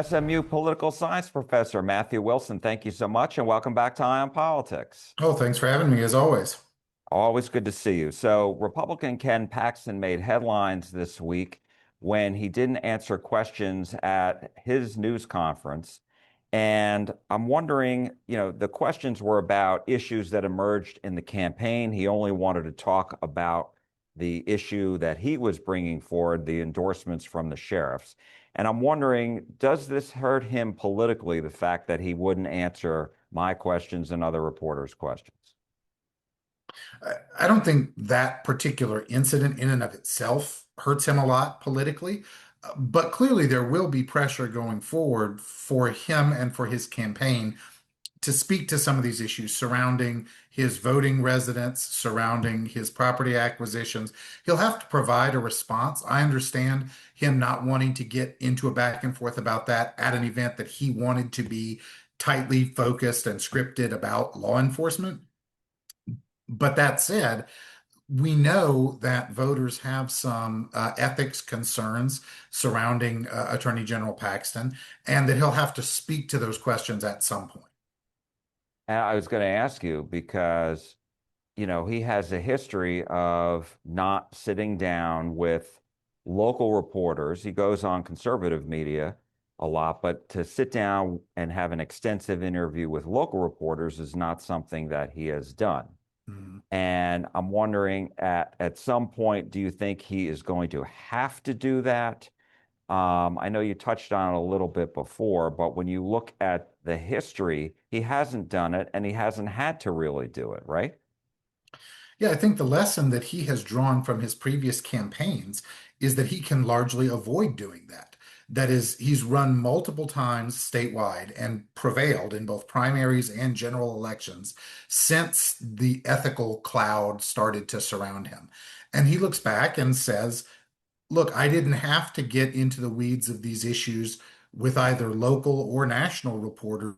SMU political science professor Matthew Wilson, thank you so much and welcome back to Eye on Politics. Oh, thanks for having me, as always. Always good to see you. So, Republican Ken Paxton made headlines this week when he didn't answer questions at his news conference. And I'm wondering, the questions were about issues that emerged in the campaign. He only wanted to talk about the issue that he was bringing forward, the endorsements from the sheriffs. And I'm wondering, does this hurt him politically, the fact that he wouldn't answer my questions and other reporters' questions? I don't think that particular incident in and of itself hurts him a lot politically, but clearly there will be pressure going forward for him and for his campaign to speak to some of these issues surrounding his voting residence, surrounding his property acquisitions. He'll have to provide a response. I understand him not wanting to get into a back and forth about that at an event that he wanted to be tightly focused and scripted about law enforcement. But that said, we know that voters have some ethics concerns surrounding Attorney General Paxton, and that he'll have to speak to those questions at some point. And I was going to ask you because, he has a history of not sitting down with local reporters. He goes on conservative media a lot, but to sit down and have an extensive interview with local reporters is not something that he has done. Mhm. And I'm wondering at some point, do you think he is going to have to do that? I know you touched on it a little bit before, but when you look at the history, he hasn't done it and he hasn't had to really do it, right? Yeah, I think the lesson that he has drawn from his previous campaigns is that he can largely avoid doing that. That is, he's run multiple times statewide and prevailed in both primaries and general elections since the ethical cloud started to surround him. And he looks back and says, look, I didn't have to get into the weeds of these issues with either local or national reporters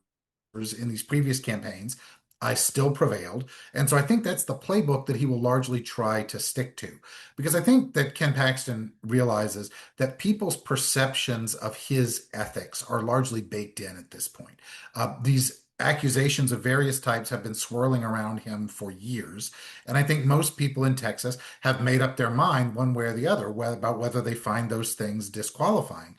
in these previous campaigns. I still prevailed. And so I think that's the playbook that he will largely try to stick to. Because I think that Ken Paxton realizes that people's perceptions of his ethics are largely baked in at this point. These accusations of various types have been swirling around him for years. And I think most people in Texas have made up their mind one way or the other about whether they find those things disqualifying.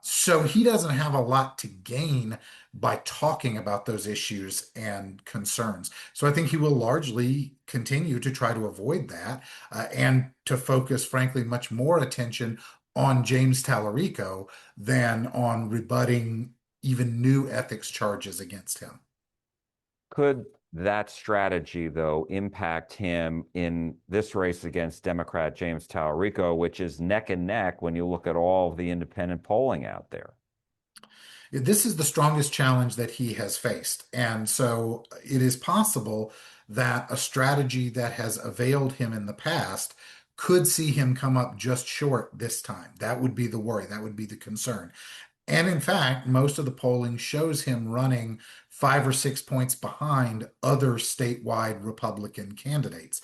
So he doesn't have a lot to gain by talking about those issues and concerns. So I think he will largely continue to try to avoid that and to focus, frankly, much more attention on James Talarico than on rebutting even new ethics charges against him. Could that strategy, though, impact him in this race against Democrat James Talarico, which is neck and neck when you look at all of the independent polling out there? This is the strongest challenge that he has faced. And so it is possible that a strategy that has availed him in the past could see him come up just short this time. That would be the worry. That would be the concern. And in fact, most of the polling shows him running 5 or 6 points behind other statewide Republican candidates.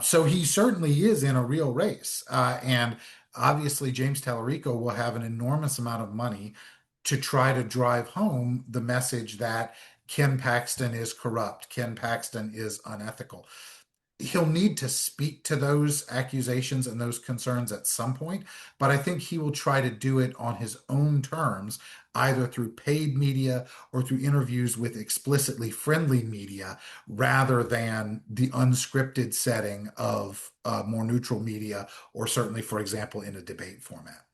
So he certainly is in a real race. And obviously, James Talarico will have an enormous amount of money to try to drive home the message that Ken Paxton is corrupt, Ken Paxton is unethical. He'll need to speak to those accusations and those concerns at some point, but I think he will try to do it on his own terms, either through paid media or through interviews with explicitly friendly media, rather than the unscripted setting of more neutral media, or certainly, for example, in a debate format.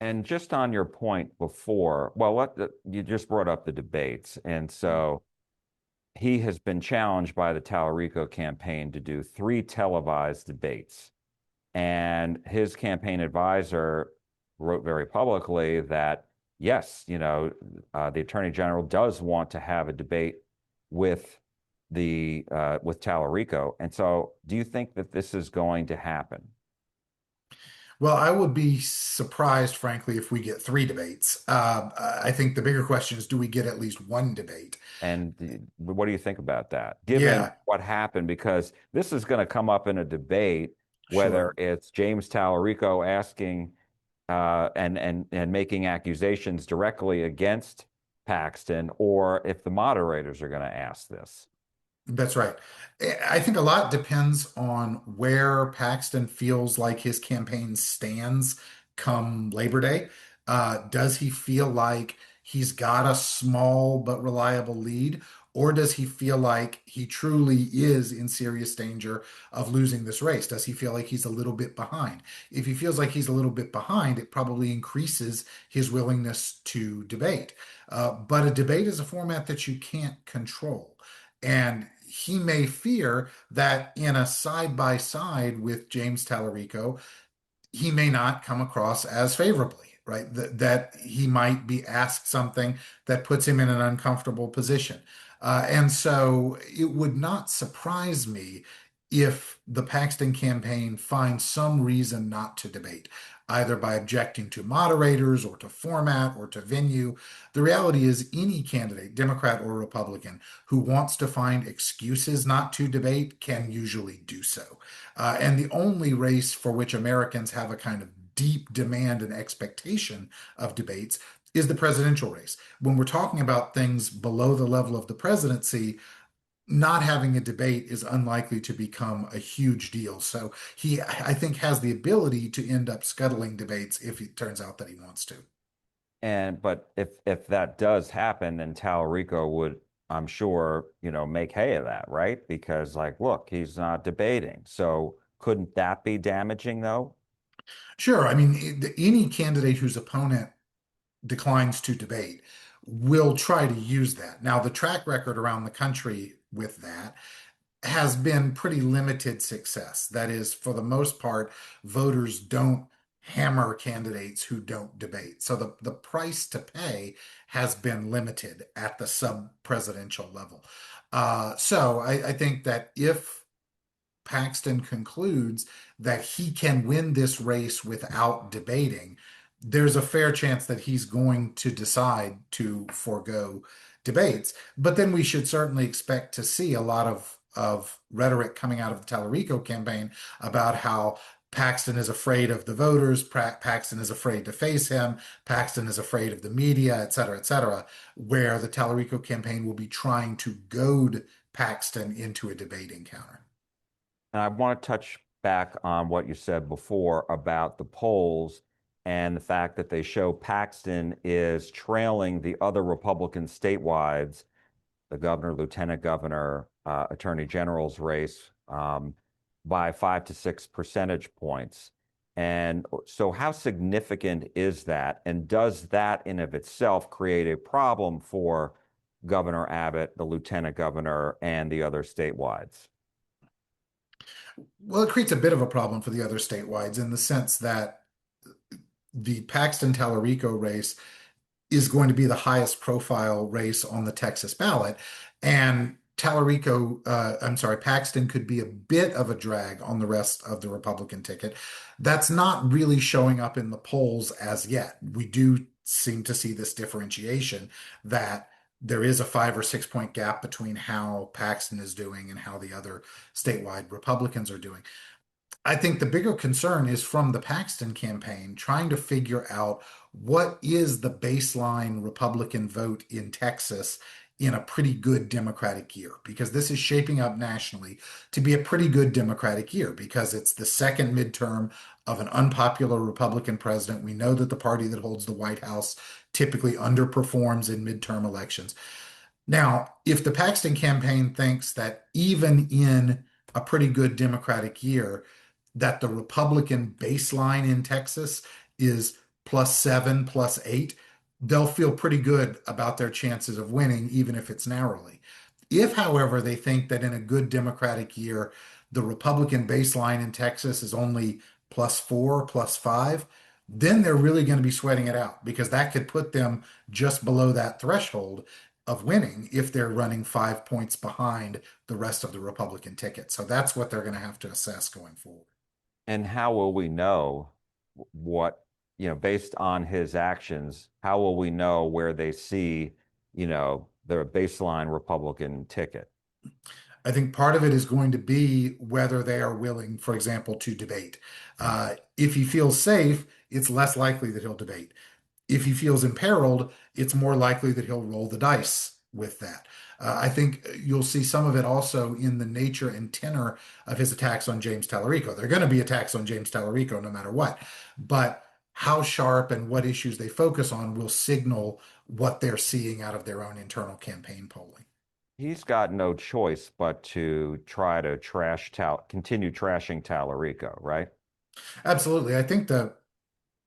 And just on your point before, well, you just brought up the debates. And so he has been challenged by the Talarico campaign to do 3 televised debates. And his campaign advisor wrote very publicly that, yes, the attorney general does want to have a debate with with Talarico. And so do you think that this is going to happen? Well, I would be surprised, frankly, if we get 3 debates. I think the bigger question is, do we get at least one debate? And what do you think about that, given Yeah, what happened? Because this is going to come up in a debate, whether sure. it's James Talarico asking and making accusations directly against Paxton, or if the moderators are going to ask this. That's right. I think a lot depends on where Paxton feels like his campaign stands come Labor Day. Does he feel like he's got a small but reliable lead, or does he feel like he truly is in serious danger of losing this race? Does he feel like he's a little bit behind? If he feels like he's a little bit behind, it probably increases his willingness to debate. But a debate is a format that you can't control. And he may fear that in a side by side with James Talarico, he may not come across as favorably, right? That he might be asked something that puts him in an uncomfortable position. And so it would not surprise me if the Paxton campaign finds some reason not to debate, either by objecting to moderators or to format or to venue. The reality is, any candidate, Democrat or Republican, who wants to find excuses not to debate can usually do so. And the only race for which Americans have a kind of deep demand and expectation of debates is the presidential race. When we're talking about things below the level of the presidency, not having a debate is unlikely to become a huge deal. So he, I think, has the ability to end up scuttling debates if it turns out that he wants to. And but if that does happen, then Talarico would, I'm sure, make hay of that, right? Because like, look, he's not debating. So couldn't that be damaging though? Sure. I mean, any candidate whose opponent declines to debate will try to use that. Now, the track record around the country with that has been pretty limited success. That is, for the most part, voters don't hammer candidates who don't debate. So the price to pay has been limited at the sub-presidential level. So I think that if Paxton concludes that he can win this race without debating, there's a fair chance that he's going to decide to forego debates. But then we should certainly expect to see a lot of rhetoric coming out of the Talarico campaign about how Paxton is afraid of the voters, Paxton is afraid to face him, Paxton is afraid of the media, et cetera, where the Talarico campaign will be trying to goad Paxton into a debate encounter. And I want to touch back on what you said before about the polls and the fact that they show Paxton is trailing the other Republican statewides, the governor, lieutenant governor, attorney general's race, by 5 to 6 percentage points. And so, how significant is that? And does that in of itself create a problem for Governor Abbott, the lieutenant governor, and the other statewides? Well, it creates a bit of a problem for the other statewides in the sense that the Paxton Talarico race is going to be the highest profile race on the Texas ballot. And Paxton could be a bit of a drag on the rest of the Republican ticket. That's not really showing up in the polls as yet. We do seem to see this differentiation that there is a 5 or 6 point gap between how Paxton is doing and how the other statewide Republicans are doing. I think the bigger concern is from the Paxton campaign trying to figure out what is the baseline Republican vote in Texas in a pretty good Democratic year, because this is shaping up nationally to be a pretty good Democratic year because it's the second midterm of an unpopular Republican president. We know that the party that holds the White House typically underperforms in midterm elections. Now, if the Paxton campaign thinks that even in a pretty good Democratic year, that the Republican baseline in Texas is +7, +8, they'll feel pretty good about their chances of winning, even if it's narrowly. If, however, they think that in a good Democratic year, the Republican baseline in Texas is only +4, +5, then they're really going to be sweating it out because that could put them just below that threshold of winning if they're running 5 points behind the rest of the Republican ticket. So that's what they're going to have to assess going forward. And how will we know what, based on his actions, how will we know where they see, their baseline Republican ticket? I think part of it is going to be whether they are willing, for example, to debate. If he feels safe it's less likely that he'll debate. If he feels imperiled, it's more likely that he'll roll the dice with that. I think you'll see some of it also in the nature and tenor of his attacks on James Talarico. They're going to be attacks on James Talarico no matter what, but how sharp and what issues they focus on will signal what they're seeing out of their own internal campaign polling. He's got no choice but to try to continue trashing Talarico, right? Absolutely. I think the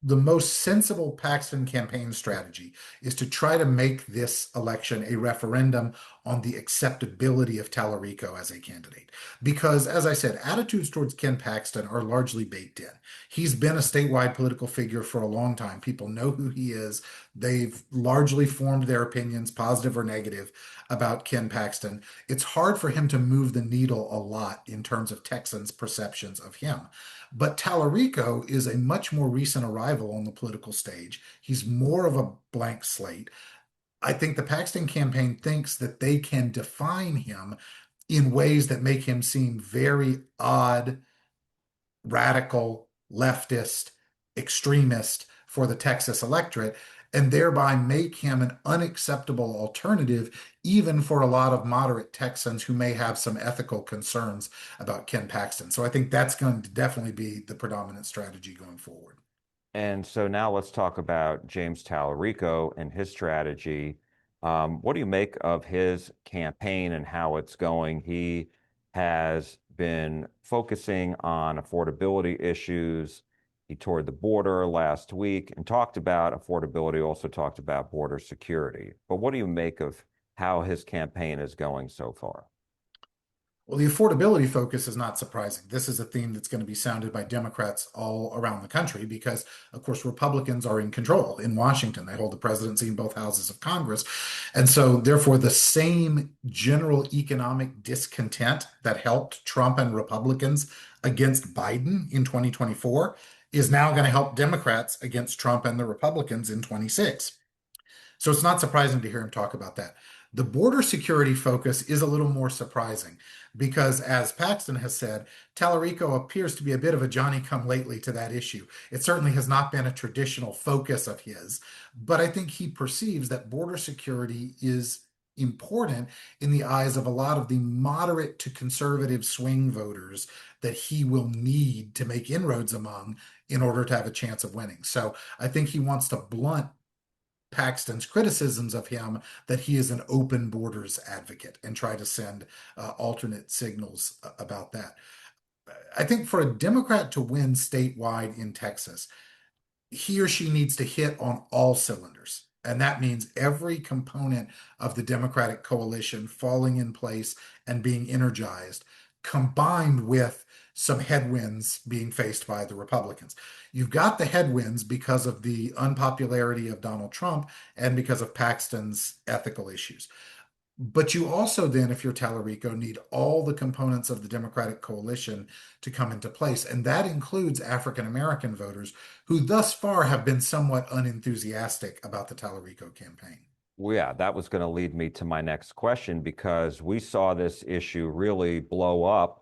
most sensible Paxton campaign strategy is to try to make this election a referendum on the acceptability of Talarico as a candidate. Because, as I said, attitudes towards Ken Paxton are largely baked in. He's been a statewide political figure for a long time. People know who he is. They've largely formed their opinions, positive or negative, about Ken Paxton. It's hard for him to move the needle a lot in terms of Texans' perceptions of him. But Talarico is a much more recent arrival on the political stage. He's more of a blank slate. I think the Paxton campaign thinks that they can define him in ways that make him seem very odd, radical, leftist, extremist for the Texas electorate, and thereby make him an unacceptable alternative, even for a lot of moderate Texans who may have some ethical concerns about Ken Paxton. So I think that's going to definitely be the predominant strategy going forward. And so now let's talk about James Talarico and his strategy. What do you make of his campaign and how it's going? He has been focusing on affordability issues. He toured the border last week and talked about affordability, also talked about border security. But what do you make of how his campaign is going so far? Well, the affordability focus is not surprising. This is a theme that's going to be sounded by Democrats all around the country because, of course, Republicans are in control in Washington. They hold the presidency in both houses of Congress. And so, therefore, the same general economic discontent that helped Trump and Republicans against Biden in 2024 is now going to help Democrats against Trump and the Republicans in 26. So it's not surprising to hear him talk about that. The border security focus is a little more surprising because, as Paxton has said, Talarico appears to be a bit of a Johnny come lately to that issue. It certainly has not been a traditional focus of his, but I think he perceives that border security is important in the eyes of a lot of the moderate to conservative swing voters that he will need to make inroads among in order to have a chance of winning. So I think he wants to blunt Paxton's criticisms of him that he is an open borders advocate and try to send alternate signals about that. I think for a Democrat to win statewide in Texas, he or she needs to hit on all cylinders. And that means every component of the Democratic coalition falling in place and being energized, combined with some headwinds being faced by the Republicans. You've got the headwinds because of the unpopularity of Donald Trump and because of Paxton's ethical issues. But you also then, if you're Talarico, need all the components of the Democratic coalition to come into place. And that includes African American voters who thus far have been somewhat unenthusiastic about the Talarico campaign. Well, yeah, that was going to lead me to my next question because we saw this issue really blow up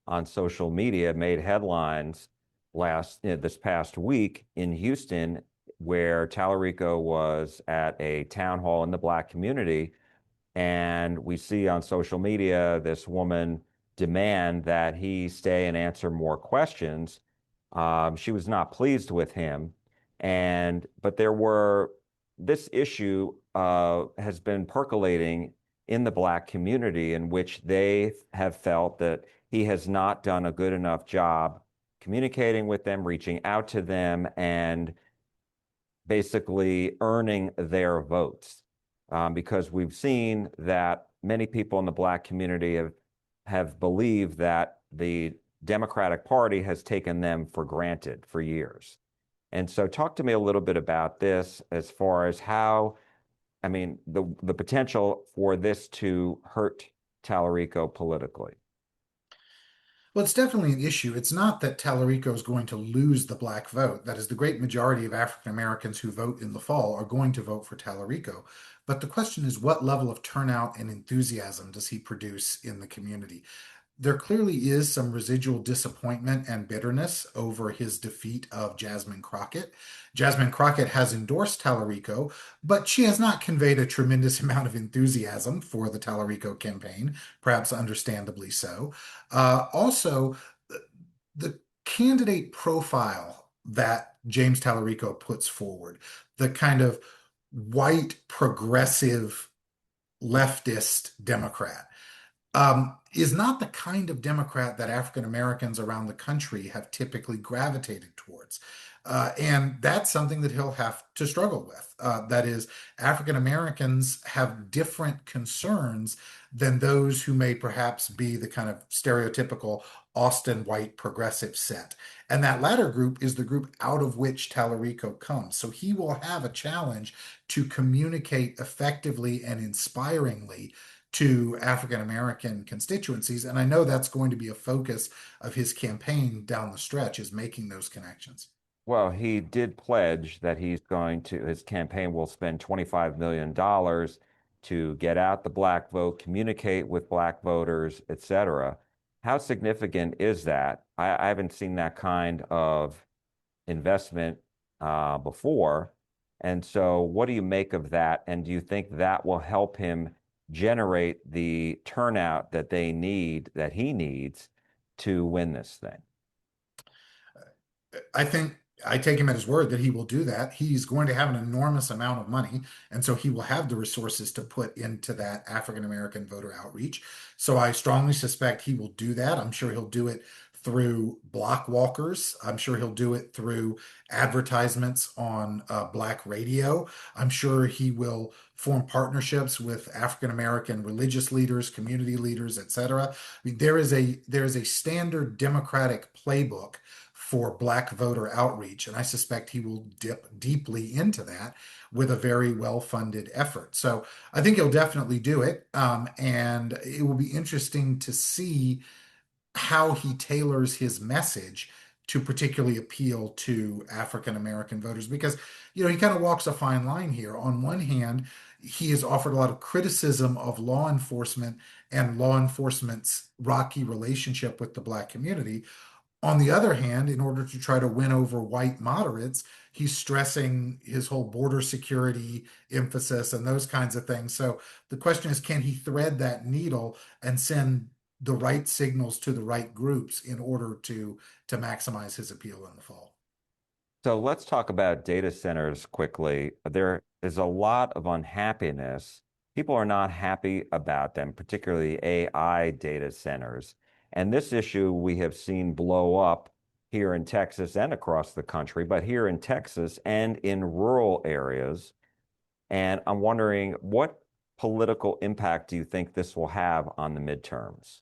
on social media, made headlines this past week in Houston, where Talarico was at a town hall in the Black community. And we see on social media this woman demand that he stay and answer more questions. She was not pleased with him. But this issue has been percolating in the Black community in which they have felt that he has not done a good enough job communicating with them, reaching out to them, and basically earning their votes. Because we've seen that many people in the Black community have believed that the Democratic Party has taken them for granted for years. And so talk to me a little bit about this as far as the potential for this to hurt Talarico politically. Well, it's definitely an issue. It's not that Talarico is going to lose the black vote. That is, the great majority of African Americans who vote in the fall are going to vote for Talarico. But the question is, what level of turnout and enthusiasm does he produce in the community? there clearly is some residual disappointment and bitterness over his defeat of Jasmine Crockett. Jasmine Crockett has endorsed Talarico, but she has not conveyed a tremendous amount of enthusiasm for the Talarico campaign, perhaps understandably so. Also, the candidate profile that James Talarico puts forward, the kind of white progressive leftist Democrat, is not the kind of Democrat that African Americans around the country have typically gravitated towards. And that's something that he'll have to struggle with. That is, African Americans have different concerns than those who may perhaps be the kind of stereotypical Austin white progressive set. And that latter group is the group out of which Talarico comes. So he will have a challenge to communicate effectively and inspiringly to African American constituencies. And I know that's going to be a focus of his campaign down the stretch, is making those connections. Well, he did pledge that his campaign will spend $25 million dollars to get out the black vote, communicate with black voters, et cetera. How significant is that? I haven't seen that kind of investment before. And so, what do you make of that? And do you think that will help him generate the turnout that he needs to win this thing? I think I take him at his word that he will do that. He's going to have an enormous amount of money, and so he will have the resources to put into that African American voter outreach. So I strongly suspect he will do that. I'm sure he'll do it through block walkers. I'm sure he'll do it through advertisements on black radio. I'm sure he will form partnerships with African American religious leaders, community leaders, etc. I mean, there is a standard Democratic playbook for black voter outreach. And I suspect he will dip deeply into that with a very well-funded effort. So I think he'll definitely do it. And it will be interesting to see how he tailors his message to particularly appeal to African American voters because, he kind of walks a fine line here. On one hand, he has offered a lot of criticism of law enforcement and law enforcement's rocky relationship with the black community. On the other hand, in order to try to win over white moderates, he's stressing his whole border security emphasis and those kinds of things. So the question is, can he thread that needle and send the right signals to the right groups in order to maximize his appeal in the fall? So let's talk about data centers quickly. There is a lot of unhappiness. People are not happy about them, particularly AI data centers. And this issue we have seen blow up here in Texas and across the country, but here in Texas and in rural areas. And I'm wondering, what political impact do you think this will have on the midterms?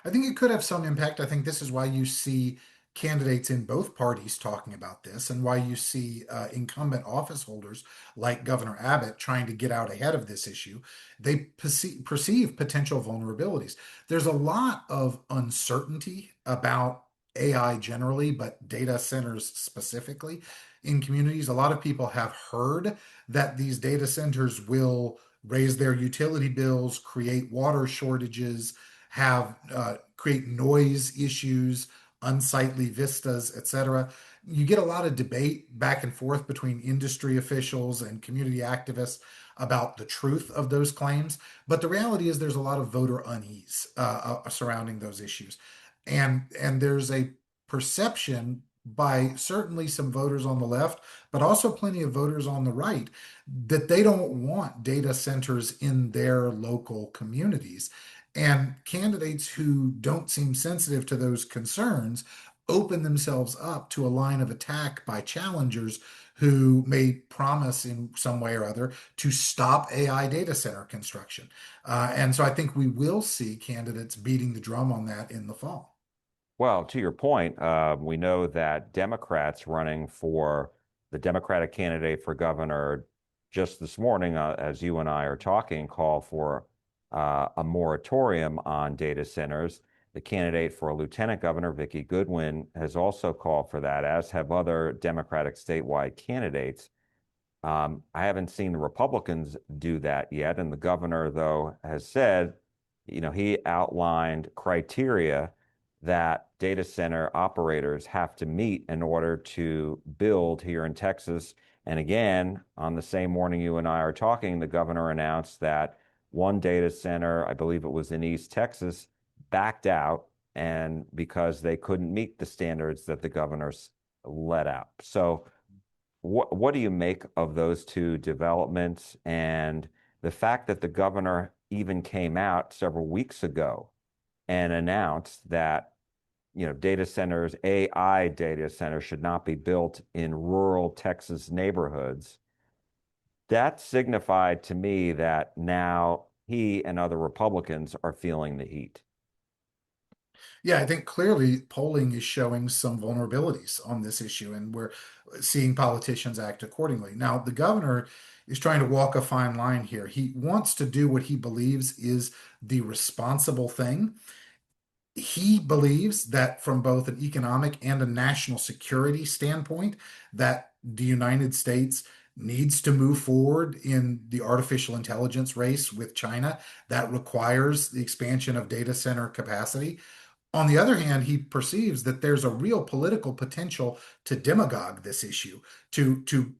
I think it could have some impact. I think this is why you see candidates in both parties talking about this, and why you see incumbent office holders like Governor Abbott trying to get out ahead of this issue. They perceive potential vulnerabilities. There's a lot of uncertainty about AI generally, but data centers specifically in communities. A lot of people have heard that these data centers will raise their utility bills, create water shortages, have create noise issues, unsightly vistas, etc. You get a lot of debate back and forth between industry officials and community activists about the truth of those claims. But the reality is there's a lot of voter unease surrounding those issues. And there's a perception by certainly some voters on the left, but also plenty of voters on the right, that they don't want data centers in their local communities. And candidates who don't seem sensitive to those concerns open themselves up to a line of attack by challengers who may promise in some way or other to stop AI data center construction. And so I think we will see candidates beating the drum on that in the fall. Well, to your point, we know that Democrats running for the Democratic candidate for governor just this morning, as you and I are talking, call for a moratorium on data centers. The candidate for lieutenant governor, Vicki Goodwin, has also called for that, as have other Democratic statewide candidates. I haven't seen the Republicans do that yet, and the governor, though, has said he outlined criteria that data center operators have to meet in order to build here in Texas. And again, on the same morning you and I are talking, the governor announced that one data center, I believe it was in East Texas, backed out and because they couldn't meet the standards that the governors let out. So what do you make of those two developments and the fact that the governor even came out several weeks ago and announced that data centers, AI data centers should not be built in rural Texas neighborhoods? That signified to me that now he and other Republicans are feeling the heat. Yeah, I think clearly polling is showing some vulnerabilities on this issue, and we're seeing politicians act accordingly. Now, the governor is trying to walk a fine line here. He wants to do what he believes is the responsible thing. He believes that from both an economic and a national security standpoint, that the United States needs to move forward in the artificial intelligence race with China. That requires the expansion of data center capacity. On the other hand, he perceives that there's a real political potential to demagogue this issue, to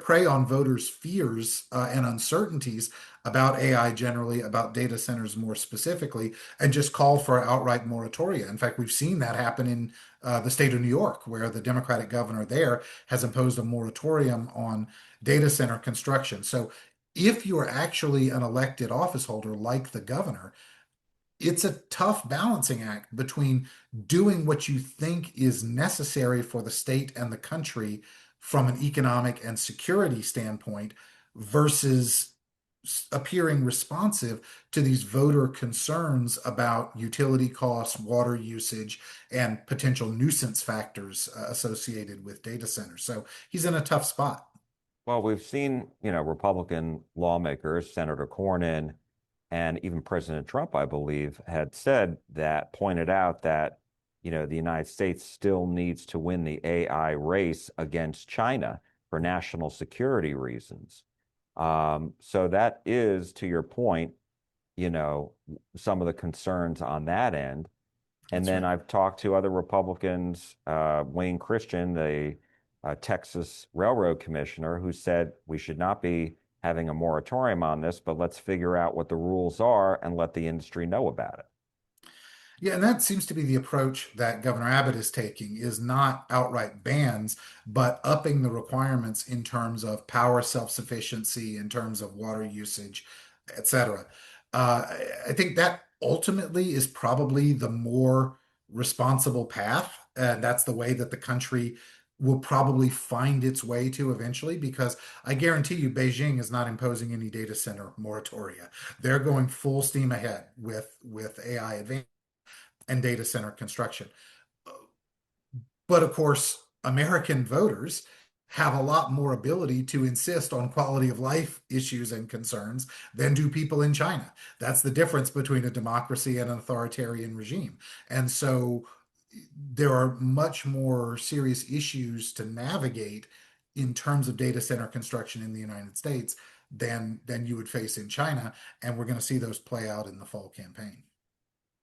prey on voters' fears and uncertainties about AI generally, about data centers more specifically, and just call for outright moratoria. In fact, we've seen that happen in the state of New York, where the Democratic governor there has imposed a moratorium on data center construction. So if you're actually an elected office holder like the governor, it's a tough balancing act between doing what you think is necessary for the state and the country from an economic and security standpoint versus appearing responsive to these voter concerns about utility costs, water usage, and potential nuisance factors associated with data centers. So he's in a tough spot. Well, we've seen, Republican lawmakers, Senator Cornyn, and even President Trump, I believe, had said that, pointed out that, the United States still needs to win the AI race against China for national security reasons. So that is, to your point, you know, some of the concerns on that end. And That's then right. I've talked to other Republicans, Wayne Christian, the Texas Railroad Commissioner, who said we should not be having a moratorium on this, but let's figure out what the rules are and let the industry know about it. Yeah, and that seems to be the approach that Governor Abbott is taking is not outright bans, but upping the requirements in terms of power self-sufficiency, in terms of water usage, et cetera. I think that ultimately is probably the more responsible path, and that's the way that the country will probably find its way to eventually, because I guarantee you Beijing is not imposing any data center moratoria. They're going full steam ahead with AI advancement and data center construction. But of course, American voters have a lot more ability to insist on quality of life issues and concerns than do people in China. That's the difference between a democracy and an authoritarian regime. And so there are much more serious issues to navigate in terms of data center construction in the United States than you would face in China. And we're going to see those play out in the fall campaign.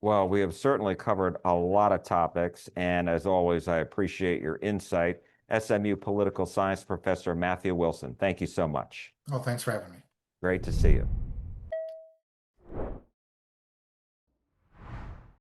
Well, we have certainly covered a lot of topics. And as always, I appreciate your insight. SMU political science professor Matthew Wilson, thank you so much. Oh, thanks for having me. Great to see you.